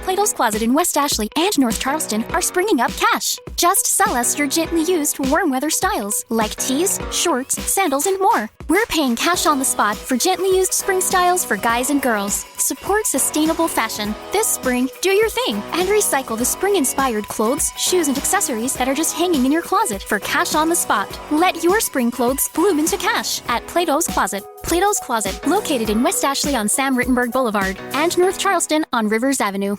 Plato's Closet in West Ashley and North Charleston are springing up cash. Just sell us your gently used warm weather styles like tees, shorts, sandals, and more. We're paying cash on the spot for gently used spring styles for guys and girls. Support sustainable fashion. This spring, do your thing and recycle the spring-inspired clothes, shoes, and accessories that are just hanging in your closet for cash on the spot. Let your spring clothes bloom into cash at Plato's Closet. Plato's Closet, located in West Ashley on Sam Rittenberg Boulevard and North Charleston on Rivers Avenue.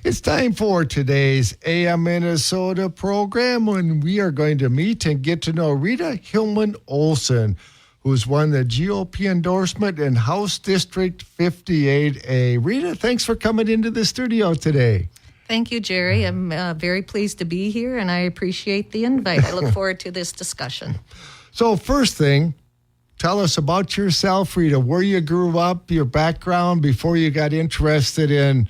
It's time for today's AM Minnesota program when we are going to meet and get to know Rita Hillman Olson, who's won the GOP endorsement in House District 58A. Rita, thanks for coming into the studio today. Thank you, Jerry. I'm very pleased to be here, and I appreciate the invite. I look forward to this discussion. So first thing, tell us about yourself, Rita, where you grew up, your background before you got interested in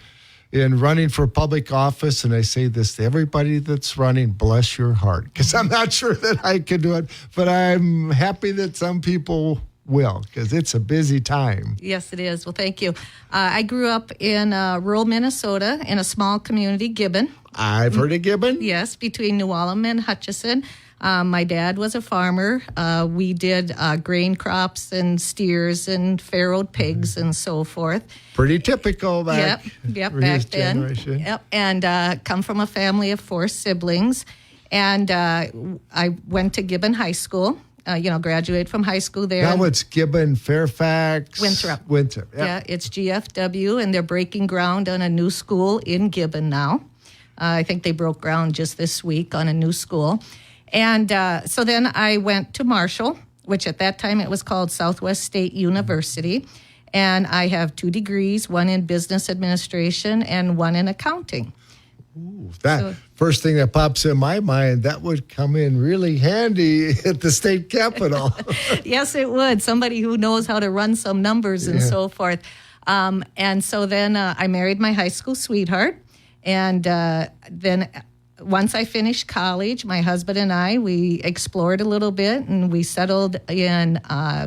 running for public office. And I say this to everybody that's running, bless your heart, because I'm not sure that I can do it, but I'm happy that some people will, because it's a busy time. Yes, it is. Well, thank you. I grew up in rural Minnesota in a small community, Gibbon. I've heard of Gibbon. Yes, between New Ulm and Hutchison. My dad was a farmer. We did grain crops and steers and farrowed pigs and so forth. Pretty typical back back then. Generation. Yep, and come from a family of 4 siblings. And I went to Gibbon High School. Graduated from high school there. Now it's Gibbon, Fairfax. Winthrop. Yeah, it's GFW, and they're breaking ground on a new school in Gibbon now. I think they broke ground just this week on a new school. And so then I went to Marshall, which at that time it was called Southwest State University. And I have 2 degrees, one in business administration and one in accounting. Ooh, first thing that pops in my mind, that would come in really handy at the state capitol. Yes, it would. Somebody who knows how to run some numbers and so forth. And so then I married my high school sweetheart. And then once I finished college, my husband and I, we explored a little bit, and we settled in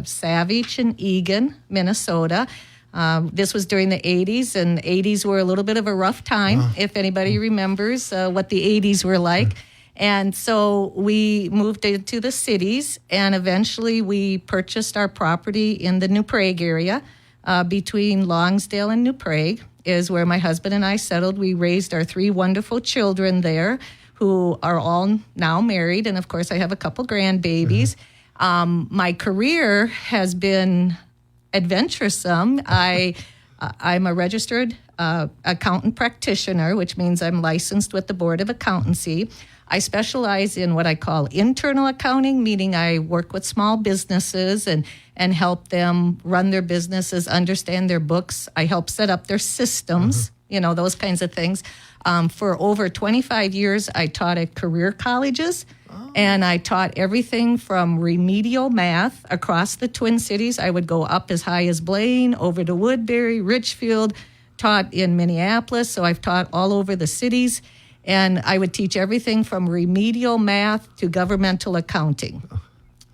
Savage and Eagan, Minnesota. This was during the 80s, and 80s were a little bit of a rough time, if anybody remembers what the 80s were like. And so we moved into the cities, and eventually we purchased our property in the New Prague area. Between Longsdale and New Prague is where my husband and I settled. We raised our 3 wonderful children there, who are all now married, and of course I have a couple grandbabies. My career has been adventuresome. I'm a registered accountant practitioner, which means I'm licensed with the Board of Accountancy. I specialize in what I call internal accounting, meaning I work with small businesses and help them run their businesses, understand their books. I help set up their systems, those kinds of things. For over 25 years, I taught at career colleges. And I taught everything from remedial math across the Twin Cities. I would go up as high as Blaine, over to Woodbury, Richfield, taught in Minneapolis. So I've taught all over the cities. And I would teach everything from remedial math to governmental accounting.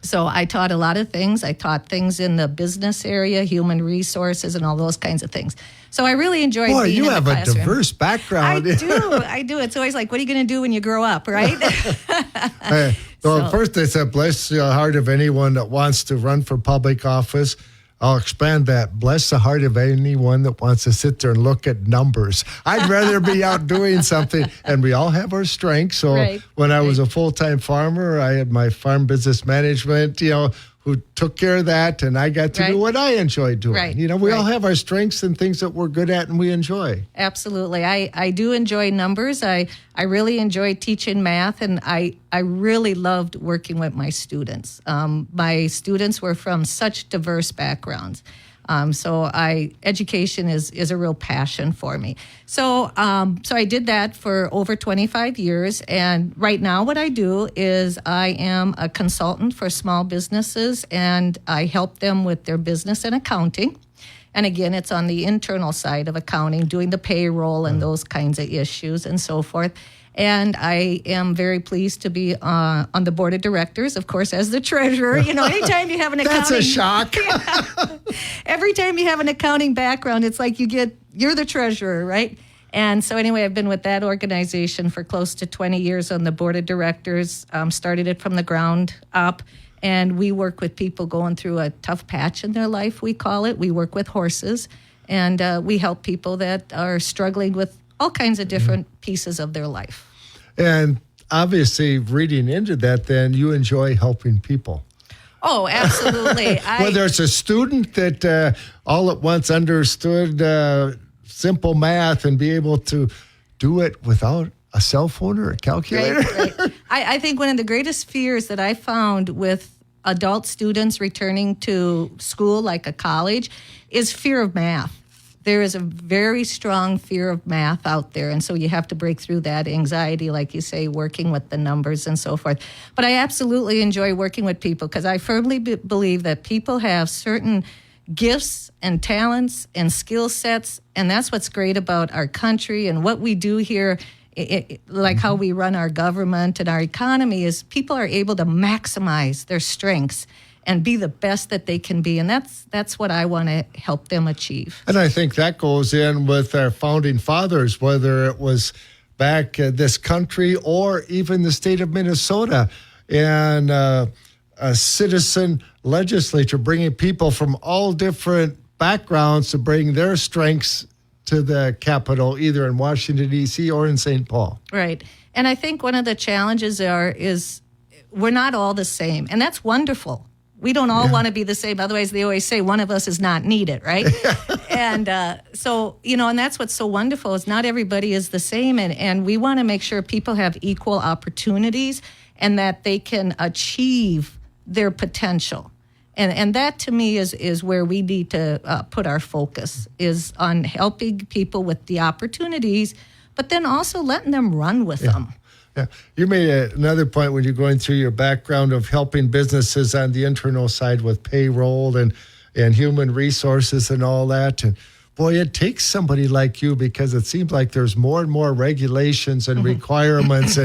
So I taught a lot of things. I taught things in the business area, human resources, and all those kinds of things. So I really enjoyed being in the classroom. Boy, you have a diverse background. I do. It's always like, what are you going to do when you grow up, right? First they said, bless the heart of anyone that wants to run for public office. I'll expand that. Bless the heart of anyone that wants to sit there and look at numbers. I'd rather be out doing something. And we all have our strengths. So when I was a full-time farmer, I had my farm business management, who took care of that, and I got to do what I enjoyed doing. We all have our strengths and things that we're good at and we enjoy. Absolutely. I do enjoy numbers. I really enjoy teaching math, and I really loved working with my students. My students were from such diverse backgrounds. So education is a real passion for me. So I did that for over 25 years. And right now what I do is I am a consultant for small businesses, and I help them with their business and accounting. And again, it's on the internal side of accounting, doing the payroll and those kinds of issues and so forth. And I am very pleased to be on the board of directors, of course, as the treasurer. Anytime you have an accounting... That's a shock. Every time you have an accounting background, it's like you're the treasurer, right? And so anyway, I've been with that organization for close to 20 years on the board of directors, started it from the ground up. And we work with people going through a tough patch in their life, we call it. We work with horses, and we help people that are struggling with all kinds of different pieces of their life. And obviously, reading into that, then you enjoy helping people. Oh, absolutely. Whether it's a student that all at once understood simple math and be able to do it without a cell phone or a calculator. Right. I think one of the greatest fears that I found with adult students returning to school, like a college, is fear of math. There is a very strong fear of math out there, and so you have to break through that anxiety, like you say, working with the numbers and so forth. But I absolutely enjoy working with people because I firmly believe that people have certain gifts and talents and skill sets, and that's what's great about our country and what we do here. Like how we run our government and our economy is people are able to maximize their strengths and be the best that they can be. And that's what I want to help them achieve. And I think that goes in with our founding fathers, whether it was back this country or even the state of Minnesota, and a citizen legislature bringing people from all different backgrounds to bring their strengths to the Capitol, either in Washington, D.C. or in St. Paul. Right. And I think one of the challenges is we're not all the same. And that's wonderful. We don't all want to be the same. Otherwise, they always say one of us is not needed, right? And so, and that's what's so wonderful is not everybody is the same. And we want to make sure people have equal opportunities and that they can achieve their potential. And that, to me, is where we need to put our focus, is on helping people with the opportunities, but then also letting them run with them. Yeah. You made another point when you're going through your background of helping businesses on the internal side with payroll and human resources and all that. And boy, it takes somebody like you because it seems like there's more and more regulations and requirements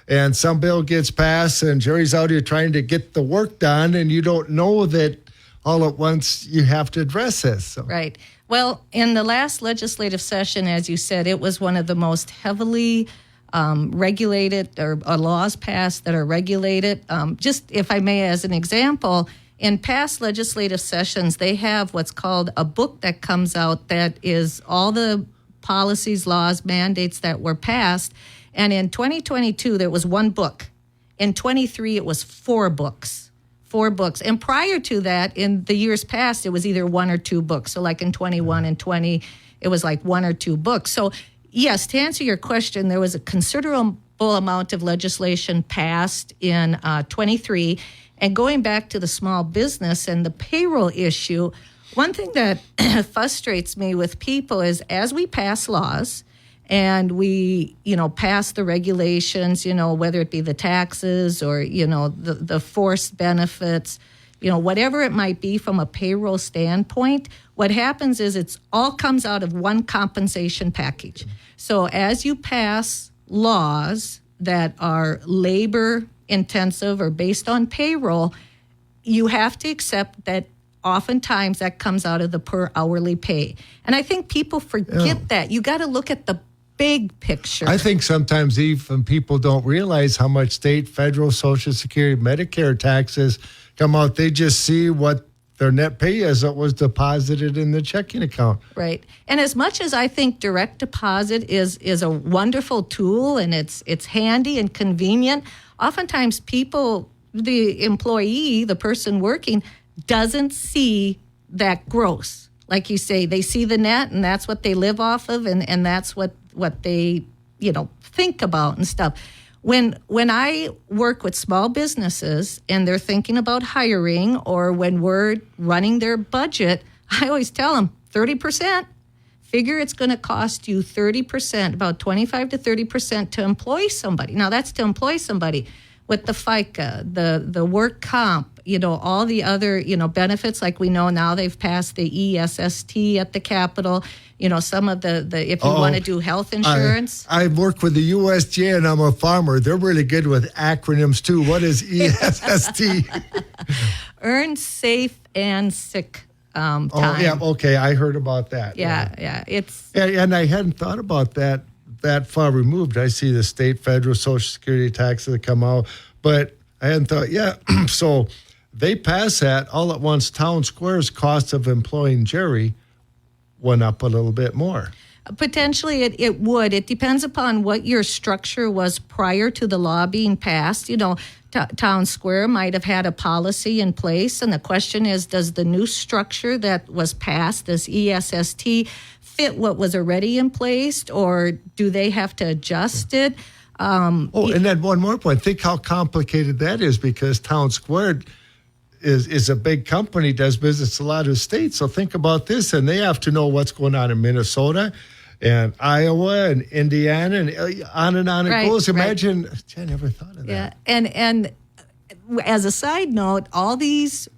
and some bill gets passed and Jerry's out here trying to get the work done and you don't know that all at once you have to address this. So. Right. Well, in the last legislative session, as you said, it was one of the most heavily regulated or laws passed that are regulated. Just if I may, as an example, in past legislative sessions, they have what's called a book that comes out that is all the policies, laws, mandates that were passed. And in 2022, there was one book. In 23, it was 4 books. 4 books. And prior to that, in the years past, it was either 1 or 2 books. So like in 21 and 20, it was like 1 or 2 books. So yes, to answer your question, there was a considerable amount of legislation passed in 23. And going back to the small business and the payroll issue, one thing that frustrates me with people is as we pass laws, and we, pass the regulations, whether it be the taxes or, the forced benefits, whatever it might be from a payroll standpoint, what happens is it's all comes out of one compensation package. So as you pass laws that are labor intensive or based on payroll, you have to accept that oftentimes that comes out of the per hourly pay. And I think people forget that. You got to look at the big picture. I think sometimes even people don't realize how much state, federal, Social Security, Medicare taxes come out. They just see what their net pay is that was deposited in the checking account. Right. And as much as I think direct deposit is a wonderful tool and it's handy and convenient, oftentimes people, the employee, the person working, doesn't see that gross. Like you say, they see the net and that's what they live off of and that's what they, think about and stuff. When I work with small businesses and they're thinking about hiring or when we're running their budget, I always tell them 30%. Figure it's going to cost you 30%, about 25 to 30% to employ somebody. Now, that's to employ somebody with the FICA, the work comp, all the other, benefits. Like we know now they've passed the ESST at the Capitol, some of the if you want to do health insurance. I work with the USDA and I'm a farmer. They're really good with acronyms too. What is ESST? Earned, Safe, and Sick time. Oh, yeah, okay, I heard about that. Yeah. And I hadn't thought about that far removed. I see the state, federal, Social Security taxes that come out, but I hadn't thought, so they pass that all at once. Town Square's cost of employing Jerry went up a little bit more. Potentially, it would. It depends upon what your structure was prior to the law being passed. Town Square might have had a policy in place, and the question is, does the new structure that was passed, this ESST, fit what was already in place, or do they have to adjust it? And then one more point. Think how complicated that is, because Town Square is a big company, does business in a lot of states. So think about this, and they have to know what's going on in Minnesota and Iowa and Indiana, and on it goes. Imagine, I never thought of that. Yeah, and as a side note, all these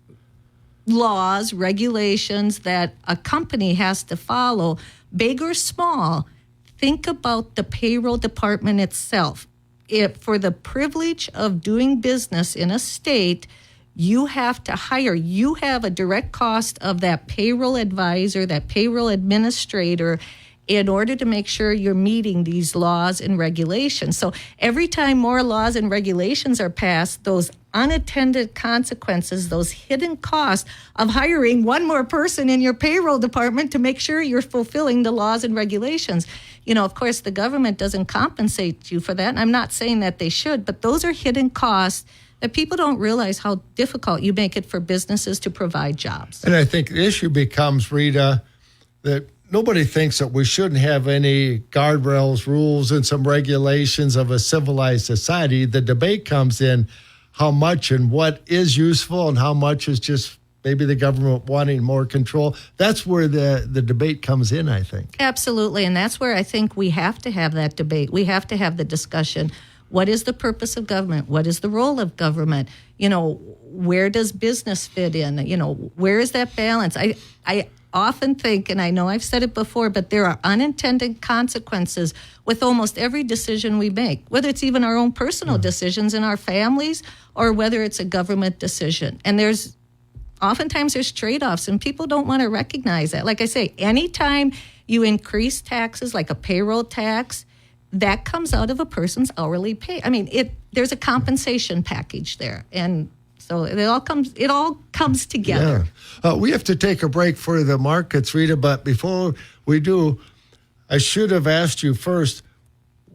laws, regulations that a company has to follow, big or small, think about the payroll department itself. For the privilege of doing business in a state, you have to hire. You have a direct cost of that payroll advisor, that payroll administrator, in order to make sure you're meeting these laws and regulations. So every time more laws and regulations are passed, those unattended consequences, those hidden costs of hiring one more person in your payroll department to make sure you're fulfilling the laws and regulations. Of course, the government doesn't compensate you for that, and I'm not saying that they should, but those are hidden costs that people don't realize how difficult you make it for businesses to provide jobs. And I think the issue becomes, Rita, that nobody thinks that we shouldn't have any guardrails, rules, and some regulations of a civilized society. The debate comes in how much and what is useful and how much is just maybe the government wanting more control. That's where the debate comes in, I think. Absolutely, and that's where I think we have to have that debate. We have to have the discussion. What is the purpose of government? What is the role of government? Where does business fit in? Where is that balance? I often think, and I know I've said it before, but there are unintended consequences with almost every decision we make, whether it's even our own personal decisions in our families or whether it's a government decision. And oftentimes there's trade-offs, and people don't want to recognize that. Like I say, anytime you increase taxes, like a payroll tax, that comes out of a person's hourly pay. I mean, there's a compensation package there, and so it all comes together. Yeah. We have to take a break for the markets, Rita, but before we do, I should have asked you first,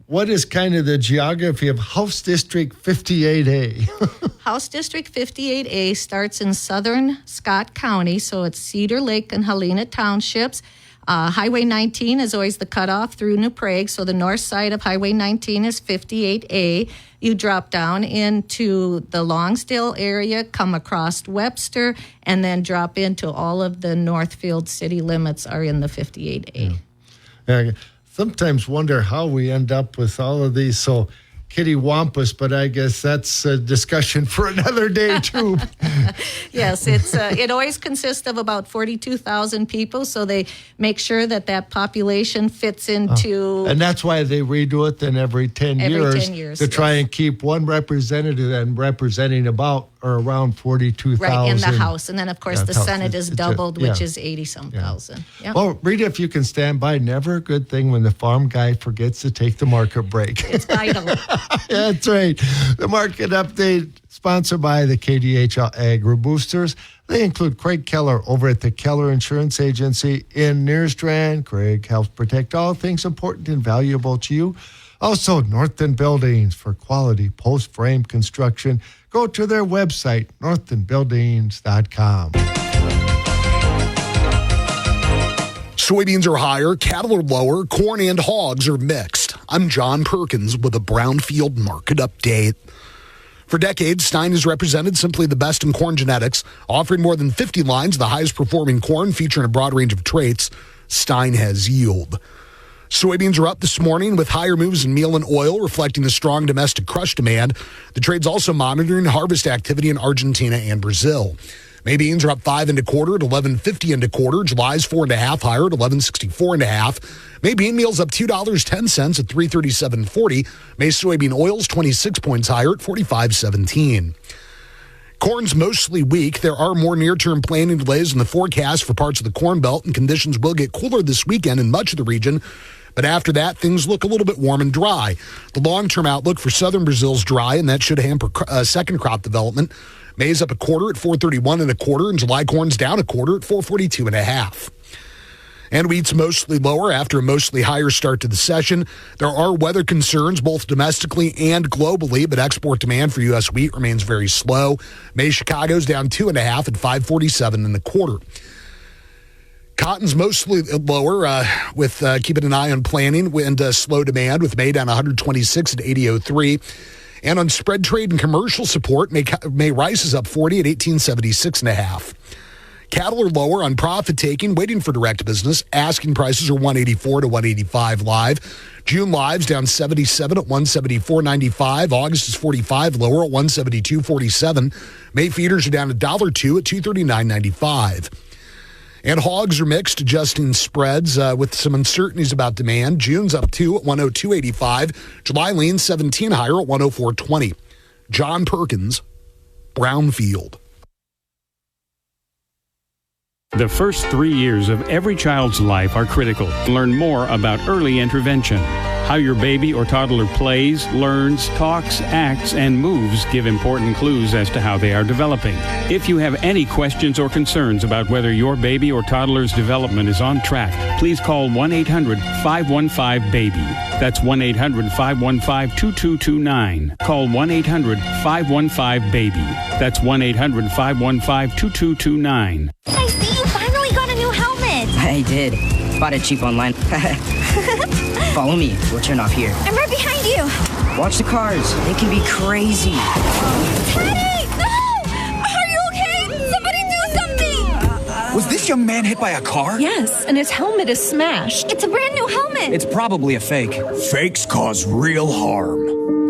what is kind of the geography of House District 58A? House District 58A starts in southern Scott County, so it's Cedar Lake and Helena Townships. Highway 19 is always the cutoff through New Prague, so the north side of Highway 19 is 58A. You drop down into the Longsdale area, come across Webster, and then drop into all of the Northfield city limits are in the 58A. I sometimes wonder how we end up with all of these so kittywampus, but I guess that's a discussion for another day too. Yes, it always consists of about 42,000 people, so they make sure that population fits into... And that's why they redo it then every 10 years to try and keep one representative and representing about or around 42,000. Right, in the House. And then, of course, the Senate is doubled, which is 80-some thousand. Yep. Well, Rita, if you can stand by, never a good thing when the farm guy forgets to take the market break. It's vital. That's right. The market update sponsored by the KDH Agri Boosters. They include Craig Keller over at the Keller Insurance Agency in Nearstrand. Craig helps protect all things important and valuable to you. Also, Northern Buildings for quality post-frame construction. Go to their website, northernbuildings.com. Soybeans are higher, cattle are lower, corn and hogs are mixed. I'm John Perkins with a Brownfield Market Update. For decades, Stein has represented simply the best in corn genetics, offering more than 50 lines of the highest performing corn featuring a broad range of traits. Stein has yield. Soybeans are up this morning with higher moves in meal and oil, reflecting the strong domestic crush demand. The trade's also monitoring harvest activity in Argentina and Brazil. May beans are up 5 1/4 at 11.50 1/4. July's 4 1/2 higher at 11.64 1/2. May bean meal's up $2.10 at 337.40. May soybean oil's 26 points higher at 45.17. Corn's mostly weak. There are more near-term planting delays in the forecast for parts of the Corn Belt, and conditions will get cooler this weekend in much of the region. But after that, things look a little bit warm and dry. The long-term outlook for southern Brazil is dry, and that should hamper second crop development. Maize up a quarter at 431 1/4, and July corn's down a quarter at 442 1/2. And wheat's mostly lower after a mostly higher start to the session. There are weather concerns both domestically and globally, but export demand for U.S. wheat remains very slow. Maize Chicago's down 2.5 at 547 1/4. Cotton's mostly lower with keeping an eye on planting and slow demand with May down 126 at 80.03. And on spread trade and commercial support, May rice is up 40 at 1876 1/2. Cattle are lower on profit taking, waiting for direct business. Asking prices are 184 to 185 live. June lives down 77 at 174.95. August is 45 lower at 172.47. May feeders are down $1.02 at 239.95. And hogs are mixed, adjusting spreads with some uncertainties about demand. June's up 2 at 102.85. July leans 17 higher at 104.20. John Perkins, Brownfield. The first 3 years of every child's life are critical. Learn more about early intervention. How your baby or toddler plays, learns, talks, acts, and moves give important clues as to how they are developing. If you have any questions or concerns about whether your baby or toddler's development is on track, please call 1-800-515-BABY. That's 1-800-515-2229. Call 1-800-515-BABY. That's 1-800-515-2229. I see you finally got a new helmet. I did. Bought it cheap online. Follow me. We'll turn off here. I'm right behind you. Watch the cars. They can be crazy. Teddy! No! Are you okay? Somebody do something! Was this young man hit by a car? Yes, and his helmet is smashed. It's a brand new helmet. It's probably a fake. Fakes cause real harm.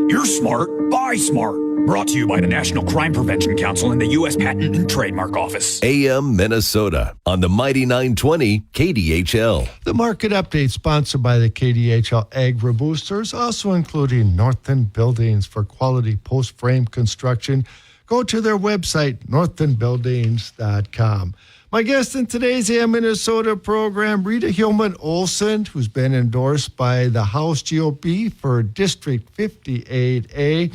You're smart. Buy smart. Brought to you by the National Crime Prevention Council and the U.S. Patent and Trademark Office. AM Minnesota on the Mighty 920 KDHL. The market update sponsored by the KDHL Agri Boosters, also including Northern Buildings for quality post-frame construction. Go to their website, northernbuildings.com. My guest in today's AM Minnesota program, Rita Hillman Olson, who's been endorsed by the House GOP for District 58A.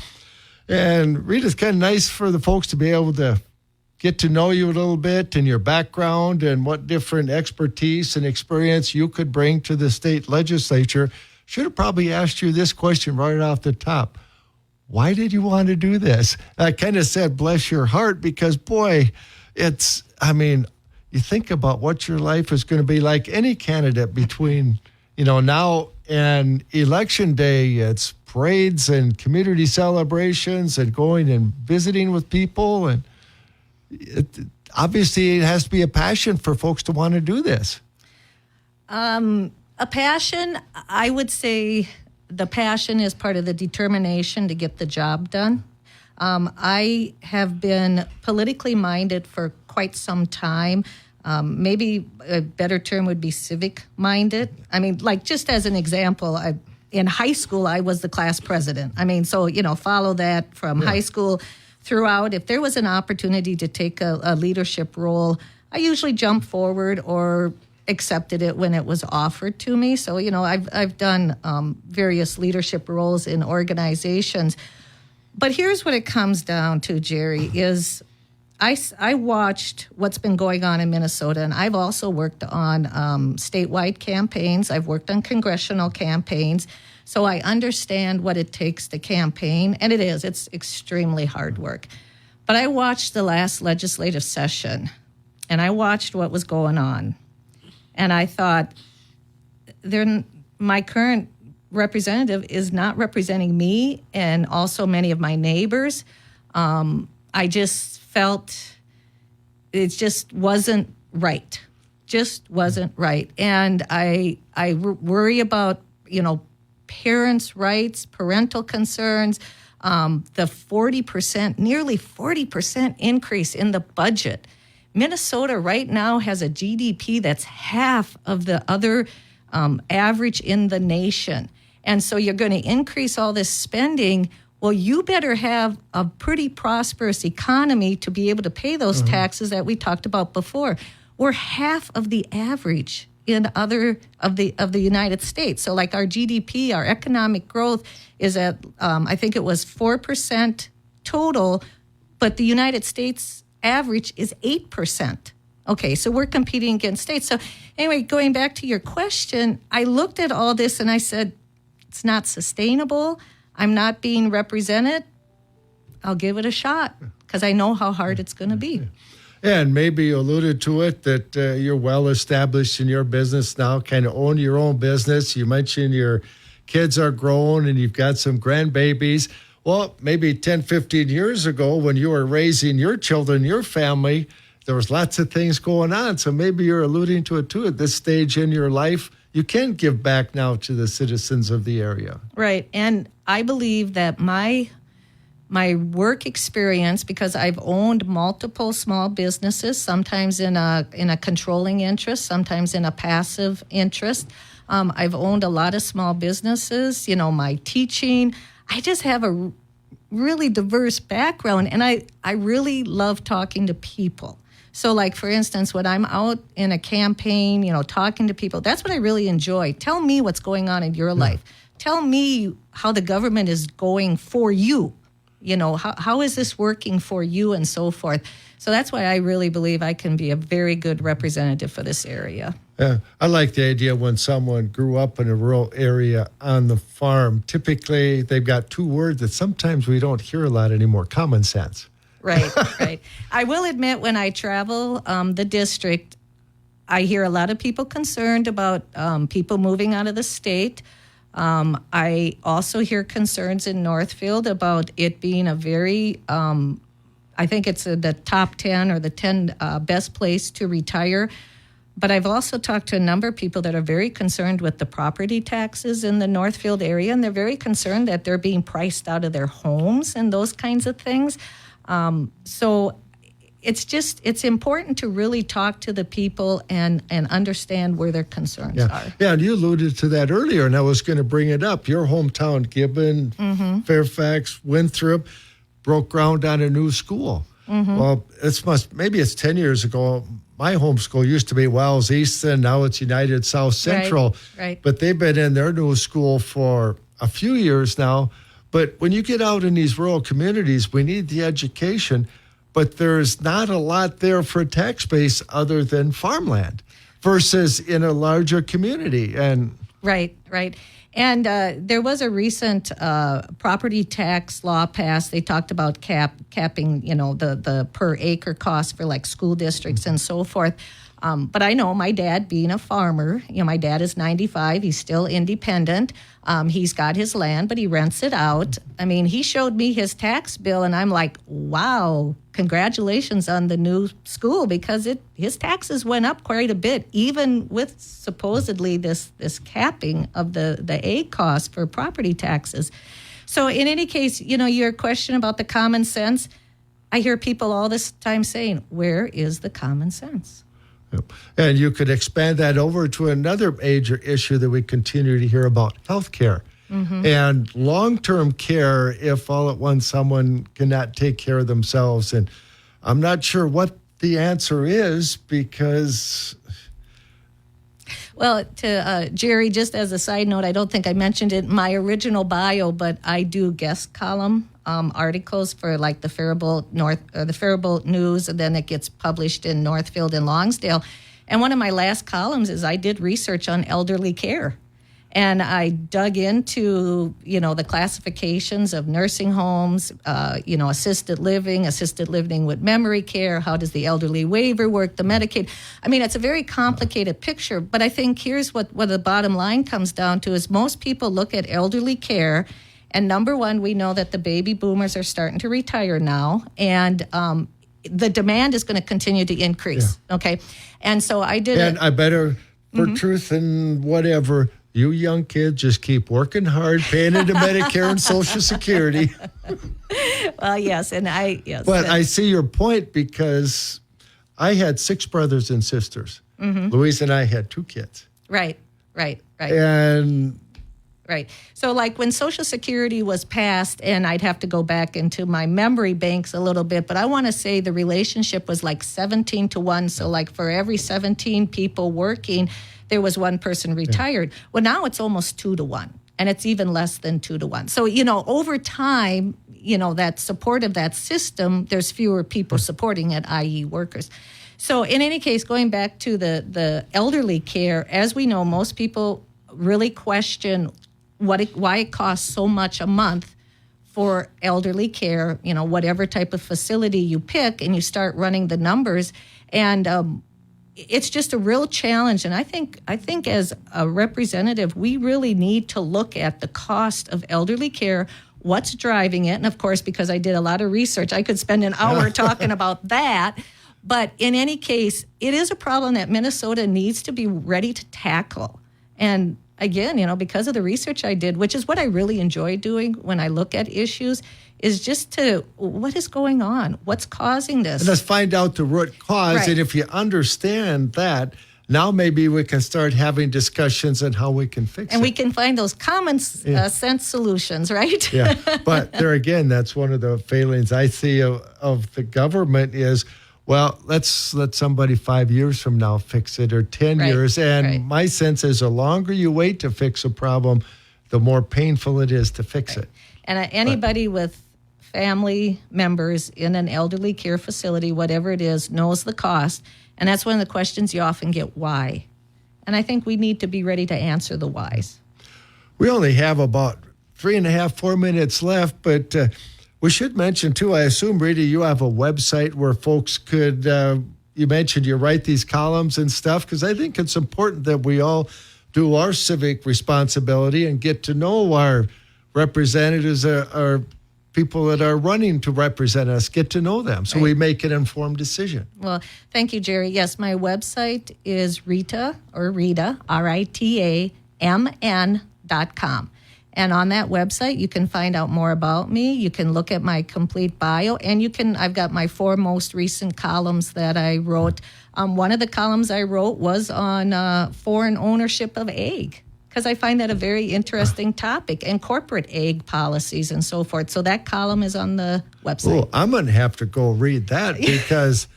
And Rita, it's kind of nice for the folks to be able to get to know you a little bit and your background and what different expertise and experience you could bring to the state legislature. Should have probably asked you this question right off the top. Why did you want to do this? I kind of said, bless your heart, because, boy, you think about what your life is going to be like. Any candidate between, now and Election Day, it's parades and community celebrations and going and visiting with people. And obviously it has to be a passion for folks to want to do this. A passion, I would say the passion is part of the determination to get the job done. I have been politically minded for quite some time. Maybe a better term would be civic minded. Just as an example, in high school, I was the class president. Follow that from high school throughout. If there was an opportunity to take a leadership role, I usually jumped forward or accepted it when it was offered to me. So, I've done various leadership roles in organizations. But here's what it comes down to, Jerry, is I watched what's been going on in Minnesota, and I've also worked on statewide campaigns. I've worked on congressional campaigns, so I understand what it takes to campaign, and it's extremely hard work. But I watched the last legislative session, and I watched what was going on, and I thought, my current representative is not representing me and also many of my neighbors. I just felt it just wasn't right. And I worry about, parents' rights, parental concerns, the 40%, nearly 40% increase in the budget. Minnesota right now has a GDP that's half of the other average in the nation. And so you're going to increase all this spending Well, you better have a pretty prosperous economy to be able to pay those taxes that we talked about before. We're half of the average in other of the United States. So like our GDP, our economic growth is at, I think it was 4% total, but the United States average is 8%. Okay, so we're competing against states. So anyway, going back to your question, I looked at all this and I said, it's not sustainable. I'm not being represented. I'll give it a shot because I know how hard it's going to be. And maybe you alluded to it that you're well established in your business now, kind of own your own business. You mentioned your kids are grown and you've got some grandbabies. Well, maybe 10, 15 years ago when you were raising your children, your family, there was lots of things going on. So maybe you're alluding to it too. At this stage in your life, you can give back now to the citizens of the area. Right. And I believe that my work experience, because I've owned multiple small businesses, sometimes in a controlling interest, sometimes in a passive interest. I've owned a lot of small businesses, my teaching. I just have a really diverse background, and I really love talking to people. So like, for instance, when I'm out in a campaign, talking to people, that's what I really enjoy. Tell me what's going on in your life. Tell me how the government is going for you. How is this working for you and so forth. So that's why I really believe I can be a very good representative for this area. Yeah, I like the idea when someone grew up in a rural area on the farm. Typically, they've got two words that sometimes we don't hear a lot anymore: common sense. Right. I will admit, when I travel the district, I hear a lot of people concerned about people moving out of the state. I also hear concerns in Northfield about it being a very, I think it's the top 10 or the 10 best place to retire. But I've also talked to a number of people that are very concerned with the property taxes in the Northfield area, and they're very concerned that they're being priced out of their homes and those kinds of things. So it's important to really talk to the people and understand where their concerns are. Yeah, and you alluded to that earlier, and I was going to bring it up. Your hometown, Gibbon, Fairfax, Winthrop, broke ground on a new school. Well, maybe it's 10 years ago. My home school used to be Wells Easton, now it's United South Central. Right. But they've been in their new school for a few years now. But when you get out in these rural communities, we need the education, but there's not a lot there for a tax base other than farmland versus in a larger community. And Right. And there was a recent property tax law passed. They talked about capping, the per acre cost for like school districts and so forth. But I know my dad, being a farmer, my dad is 95. He's still independent. He's got his land, but he rents it out. I mean, he showed me his tax bill, and I'm like, wow, congratulations on the new school, because his taxes went up quite a bit, even with supposedly this capping of the A cost for property taxes. So in any case, your question about the common sense, I hear people all this time saying, where is the common sense? And you could expand that over to another major issue that we continue to hear about: healthcare and long-term care. If all at once someone cannot take care of themselves, and I'm not sure what the answer is, because. Well, to Jerry, just as a side note, I don't think I mentioned it in my original bio, but I do guest column articles for like the Faribault News, and then it gets published in Northfield and Longsdale. And one of my last columns is I did research on elderly care. And I dug into, the classifications of nursing homes, assisted living with memory care. How does the elderly waiver work, the Medicaid? I mean, it's a very complicated picture, but I think here's what the bottom line comes down to is most people look at elderly care, and number one, we know that the baby boomers are starting to retire now, and the demand is going to continue to increase, okay? And so I did And I better, for truth and whatever, you young kids just keep working hard, paying into Medicare and Social Security. Well, yes, But I see your point, because I had 6 brothers and sisters. Louise and I had 2 kids. Right. And Right. So like when Social Security was passed, and I'd have to go back into my memory banks a little bit, but I want to say the relationship was like 17-1. So like for every 17 people working, there was one person retired. Yeah. Well, now it's almost 2-1, and it's even less than 2-1. So, over time, that support of that system, there's fewer people supporting it, i.e. workers. So in any case, going back to the elderly care, as we know, most people really question why it costs so much a month for elderly care, whatever type of facility you pick, and you start running the numbers. And it's just a real challenge. And I think as a representative, we really need to look at the cost of elderly care, what's driving it. And of course, because I did a lot of research, I could spend an hour talking about that. But in any case, it is a problem that Minnesota needs to be ready to tackle. And again, because of the research I did, which is what I really enjoy doing when I look at issues, is just what is going on? What's causing this? And let's find out the root cause. Right. And if you understand that, now maybe we can start having discussions on how we can fix it. And we can find those common sense solutions, right? Yeah. But there again, that's one of the failings I see of the government is, well, let's let somebody 5 years from now fix it, or 10 years. And my sense is the longer you wait to fix a problem, the more painful it is to fix it. And anybody with family members in an elderly care facility, whatever it is, knows the cost. And that's one of the questions you often get, why? And I think we need to be ready to answer the whys. We only have about 3.5-4 minutes left, but we should mention, too, I assume, Rita, you have a website where folks could, you mentioned you write these columns and stuff, because I think it's important that we all do our civic responsibility and get to know our representatives, our people that are running to represent us, get to know them so we make an informed decision. Well, thank you, Jerry. Yes, my website is Rita, RitaMN.com. And on that website, you can find out more about me. You can look at my complete bio, and I've got my 4 most recent columns that I wrote. One of the columns I wrote was on foreign ownership of egg, because I find that a very interesting topic, and corporate egg policies and so forth. So that column is on the website. Oh, I'm going to have to go read that, because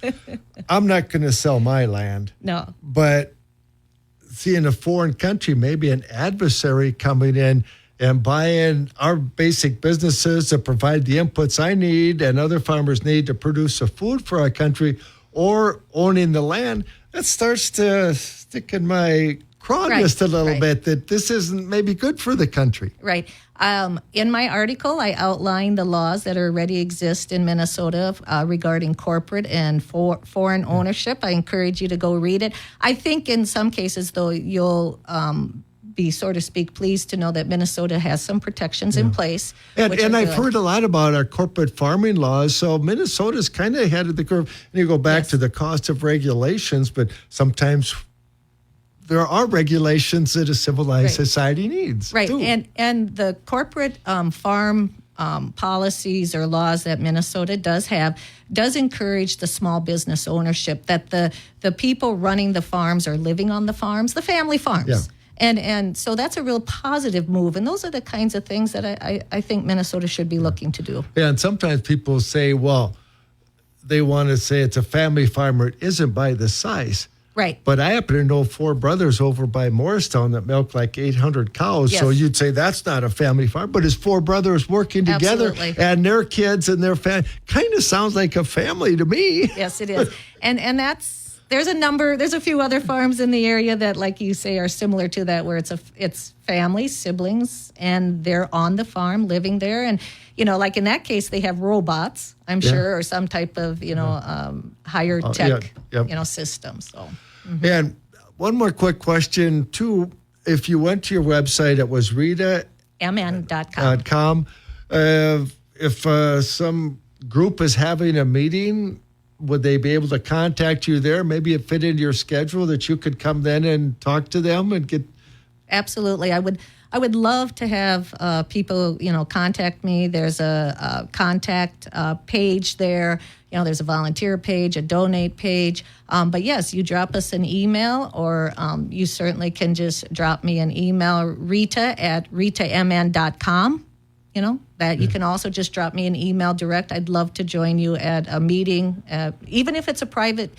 I'm not going to sell my land. No. But see, in a foreign country, maybe an adversary coming in and buying our basic businesses that provide the inputs I need and other farmers need to produce the food for our country, or owning the land, that starts to stick in my craw just a little bit, that this isn't maybe good for the country. Right. In my article, I outline the laws that already exist in Minnesota regarding corporate and foreign ownership. I encourage you to go read it. I think in some cases, though, you'll be, so to speak, pleased to know that Minnesota has some protections in place. And I've heard a lot about our corporate farming laws. So Minnesota's kind of ahead of the curve. And you go back to the cost of regulations, but sometimes there are regulations that a civilized society needs. Right. Too. And the corporate farm policies or laws that Minnesota does encourage the small business ownership, that the people running the farms are living on the farms, the family farms. Yeah. And so that's a real positive move. And those are the kinds of things that I think Minnesota should be looking to do. Yeah, and sometimes people say, well, they want to say it's a family farm, or it isn't by the size. Right. But I happen to know 4 brothers over by Morristown that milk like 800 cows. Yes. So you'd say that's not a family farm, but it's 4 brothers working together. Absolutely. And their kids and their family. Kind of sounds like a family to me. Yes, it is. And there's a few other farms in the area that, like you say, are similar to that, where it's family, siblings, and they're on the farm living there. And, like in that case, they have robots, I'm sure, or some type of, higher tech, system. So. Mm-hmm. And one more quick question, too. If you went to your website, it was RitaMN.com. If some group is having a meeting, would they be able to contact you there? Maybe it fit into your schedule that you could come then and talk to them and get... Absolutely. I I would love to have people, contact me. There's a contact page there. There's a volunteer page, a donate page. But yes, you drop us an email, or you certainly can just drop me an email, Rita at ritamn.com. That you can also just drop me an email direct. I'd love to join you at a meeting, even if it's a private,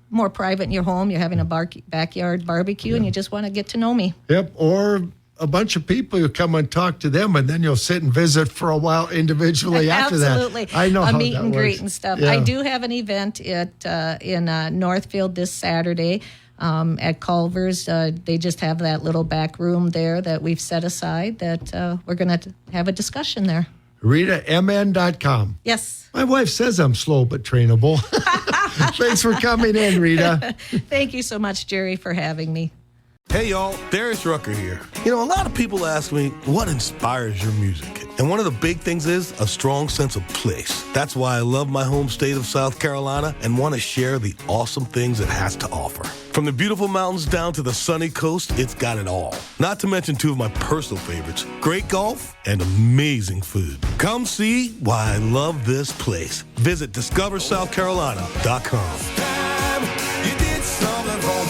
more private in your home. You're having a backyard barbecue and you just want to get to know me. Yep, or a bunch of people, you come and talk to them, and then you'll sit and visit for a while individually after that. Absolutely. I know a how meet that and works. greet and stuff. Yeah. I do have an event in Northfield this Saturday at Culver's. They just have that little back room there that we've set aside that we're going to have a discussion there. RitaMN.com. Yes. My wife says I'm slow but trainable. Thanks for coming in, Rita. Thank you so much, Jerry, for having me. Hey y'all, Darius Rucker here. A lot of people ask me, what inspires your music? And one of the big things is a strong sense of place. That's why I love my home state of South Carolina and want to share the awesome things it has to offer. From the beautiful mountains down to the sunny coast, it's got it all. Not to mention two of my personal favorites, great golf and amazing food. Come see why I love this place. Visit discoversouthcarolina.com. You did something for